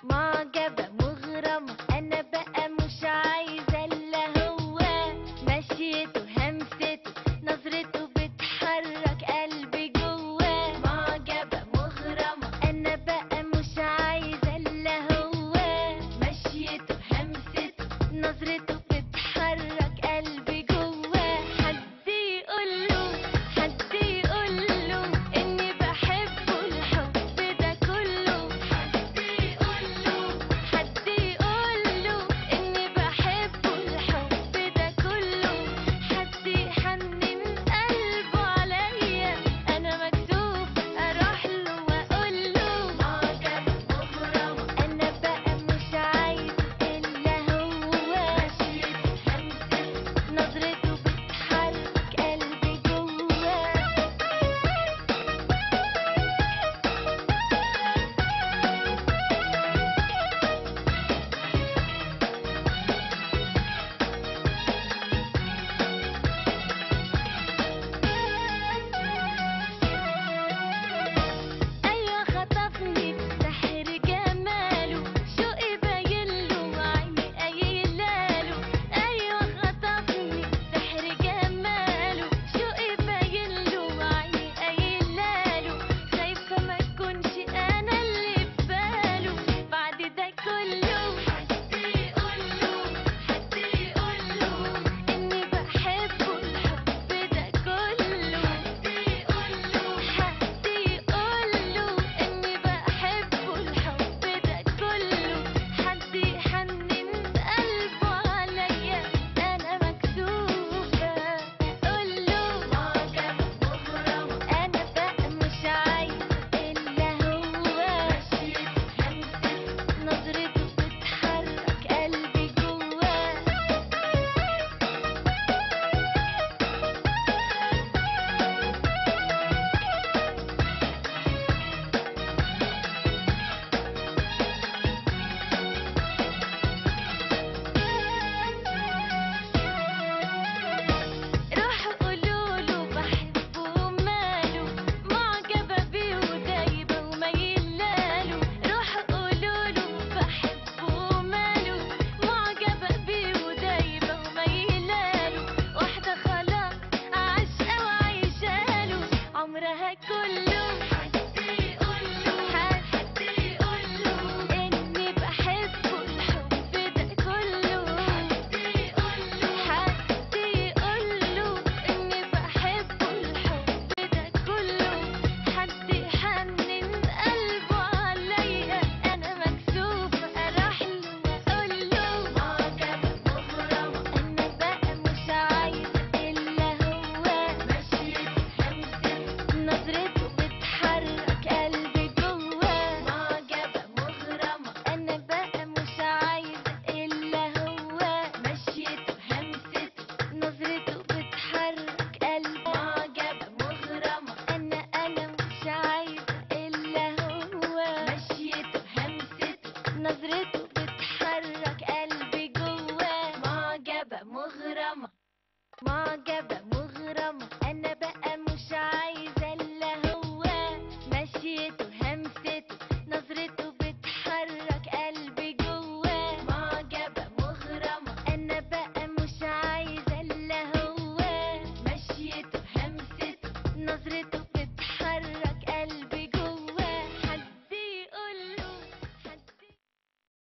معجبة مغرمة أنا بقى مش عايزة إلا هو، مشيته همسته نظرته بتحرك قلبي جواه. معجبة مغرمة أنا بقى مش عايزة إلا هو، مشيته همسته نظرته بتحرك قلبي جواه. حد يقوله حد يقوله إني بحبه الحب ده كله، حد يقوله حد يقوله إني بحبه الحب ده كله، حد يحنن قلبه عليا أنا مكسوفة أروح له وأقوله. معجبة مغرمة أنا بقى مش عايزة إلا هو، مشيته همسته نظرته بتحرك قلبي جواه. أيوة خطفني بسحر جماله، شوقي باينله وعيني قايلاله. أيوة خطفني بسحر جماله، شوقي باينله وعيني قايلاله. خايفة ما أكونش أنا اللي في باله بعد ده كله. حد يقوله حد يقوله إني بحبه الحب ده كله، حد يقوله حد يقوله إني بحبه الحب ده كله، حد يحنن قلبه عليا أنا مكسوفة أقوله. معجبة مغرمة أنا بقى مش عايزة إلا هو، مشيته همسته نظرته بتحرك قلبي جواه. روحوا قولوله بحبه وماله، معجبة بيه ودايبة وميلاله. روحوا قولوله بحبه وماله، معجبة بيه ودايبة وميلاله. واحدة خلاص عاشقة وعايشاله عمرها كله. حد يقوله حد يقوله إني بحبه الحب ده كله، حد يقوله حد يقوله إني بحبه الحب ده كله، حد يحنن قلبه عليا أنا مكسوفة أروح له وأقوله. معجبة مغرمة أنا بقى مش عايزة إلا هو، مشيته همسته نظرته بتحرك قلبي جواه. معجبة مغرمة أنا بقى مش عايزة إلا هو، مشيته همسته نظرته بتحرك قلبي. معجبة مغرمة أنا مش عايزة إلا هو، مشيته همسته نظرته بتحرك قلبي جواه. معجبة مغرمة معجبة